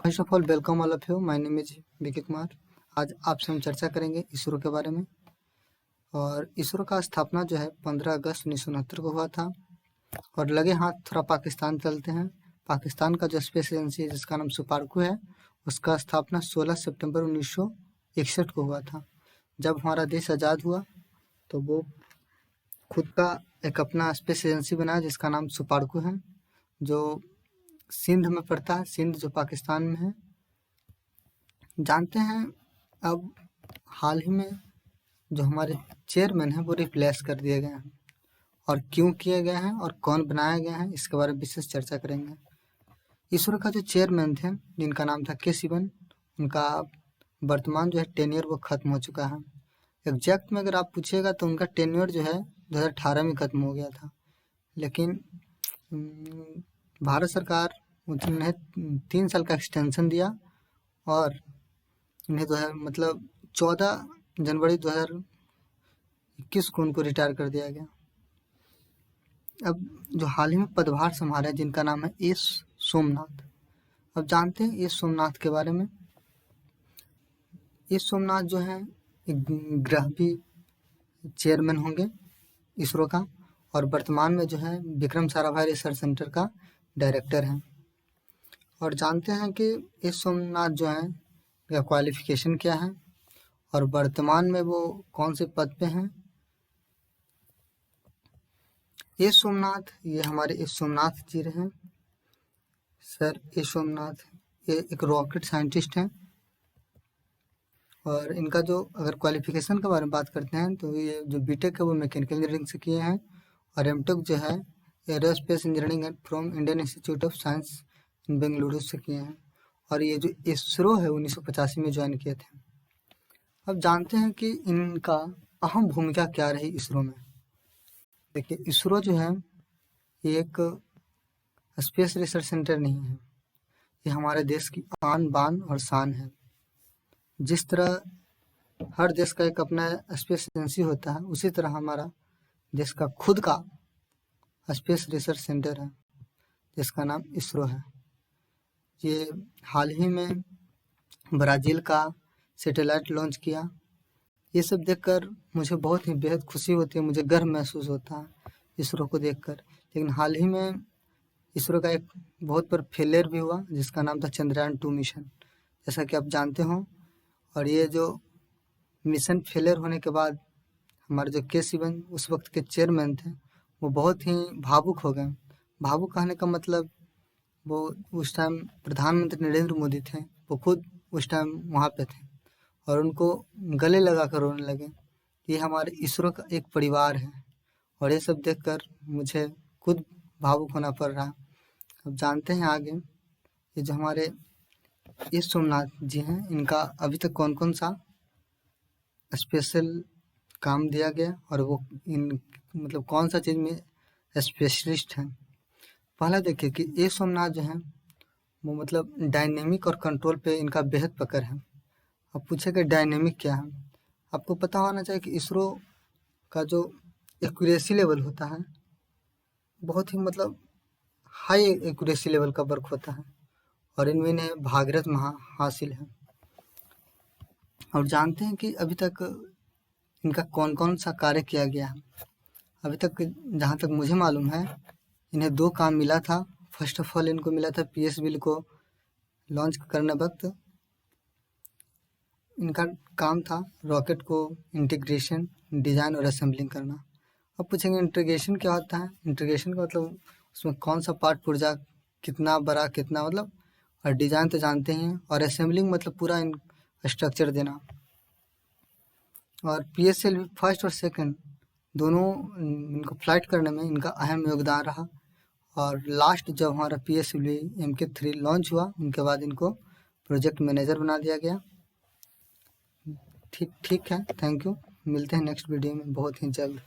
First of all welcome all of you. My name is Vicky Kumar. आज आपसे हम चर्चा करेंगे इसरो के बारे में। और इसरो का स्थापना जो है 15 अगस्त 1969 को हुआ था। और लगे हाथ थोड़ा पाकिस्तान चलते हैं। पाकिस्तान का जो स्पेस एजेंसी है जिसका नाम सुपार्कू है, उसका स्थापना 16 सितंबर 1961 को हुआ था। जब हमारा देश आज़ाद हुआ तो वो खुद का एक अपना स्पेस एजेंसी बनाया जिसका नाम सुपार्कू है, जो सिंध में पड़ता है। सिंध जो पाकिस्तान में है। जानते हैं अब हाल ही में जो हमारे चेयरमैन हैं वो रिप्लेस कर दिए गए हैं, और क्यों किए गए हैं और कौन बनाया गया है इसके बारे में विशेष चर्चा करेंगे। इसरो का जो चेयरमैन थे जिनका नाम था के सिवन, उनका वर्तमान जो है टेन्योर वो खत्म हो चुका है। एग्जैक्ट में अगर आप पूछिएगा तो उनका टेन्योर जो है 2018 में खत्म हो गया था, लेकिन भारत सरकार उन्हें 3 साल का एक्सटेंशन दिया और उन्हें 14 जनवरी 2021 को उनको रिटायर कर दिया गया। अब जो हाल ही में पदभार संभाला है जिनका नाम है एस सोमनाथ। अब जानते हैं एस सोमनाथ के बारे में। एस सोमनाथ जो है एक ग्रह चेयरमैन होंगे इसरो का, और वर्तमान में जो है विक्रम साराभाई रिसर्च सेंटर का डायरेक्टर हैं। और जानते हैं कि एस सोमनाथ जो है या क्वालिफिकेशन क्या है और वर्तमान में वो कौन से पद पे हैं। एस सोमनाथ, ये हमारे एस सोमनाथ जी रहे हैं। सर एस सोमनाथ ये एक रॉकेट साइंटिस्ट हैं। और इनका जो अगर क्वालिफिकेशन के बारे में बात करते हैं तो ये जो बीटेक है वो मैकेनिकल इंजीनियरिंग से किए हैं, और एमटेक जो है aerospace engineering from Indian Institute of Science in Bengaluru से किए हैं। और ये जो इसरो है 1985 में ज्वाइन किए थे। अब जानते हैं कि इनका अहम भूमिका क्या रही इसरो में। देखिए, इसरो जो है ये एक स्पेस रिसर्च सेंटर नहीं है, ये हमारे देश की आन बान और शान है। जिस तरह हर देश का एक अपना स्पेस एजेंसी होता है, उसी तरह हमारा देश का खुद का स्पेस रिसर्च सेंटर है जिसका नाम इसरो है। ये हाल ही में ब्राज़ील का सैटेलाइट लॉन्च किया। ये सब देखकर मुझे बहुत ही बेहद खुशी होती है, मुझे गर्व महसूस होता है इसरो को देखकर। लेकिन हाल ही में इसरो का एक बहुत बड़ा फेलियर भी हुआ जिसका नाम था चंद्रयान 2 मिशन, जैसा कि आप जानते हो। और ये जो मिशन फेलियर होने के बाद हमारे जो के सिवन उस वक्त के चेयरमैन थे वो बहुत ही भावुक हो गए। भावुक कहने का मतलब वो उस टाइम प्रधानमंत्री नरेंद्र मोदी थे, वो खुद उस टाइम वहाँ पे थे और उनको गले लगा कर रोने लगे। ये हमारे इसरो का एक परिवार है, और ये सब देखकर मुझे खुद भावुक होना पड़ रहा। अब जानते हैं आगे ये जो हमारे एस सोमनाथ जी हैं, इनका अभी तक कौन कौन सा स्पेशल काम दिया गया और वो इन कौन सा चीज़ में स्पेशलिस्ट हैं। पहला देखिए कि एस सोमनाथ जो हैं वो डायनेमिक और कंट्रोल पे इनका बेहद पकड़ है। अब पूछेगा डायनेमिक क्या है। आपको पता होना चाहिए कि इसरो का जो एक्यूरेसी लेवल होता है बहुत ही हाई एक्यूरेसी लेवल का वर्क होता है, और इनमें इन्हें भागीरथ हासिल है। और जानते हैं कि अभी तक इनका कौन कौन सा कार्य किया गया है। अभी तक जहाँ तक मुझे मालूम है इन्हें 2 काम मिला था। फर्स्ट ऑफ ऑल इनको मिला था पीएसएलवी को लॉन्च करने वक्त इनका काम था रॉकेट को इंटीग्रेशन, डिज़ाइन और असेंबलिंग करना। अब पूछेंगे इंटीग्रेशन क्या होता है। इंटीग्रेशन का उसमें कौन सा पार्ट पुर्जा कितना बड़ा कितना और डिज़ाइन तो जानते हैं, और असेंबलिंग पूरा इन स्ट्रक्चर देना। और पीएसएलवी फर्स्ट और सेकंड दोनों इनको फ्लाइट करने में इनका अहम योगदान रहा। और लास्ट जब हमारा पीएसएलवी MK3 लॉन्च हुआ उनके बाद इनको प्रोजेक्ट मैनेजर बना दिया गया। ठीक है, थैंक यू। मिलते हैं नेक्स्ट वीडियो में बहुत ही जल्द।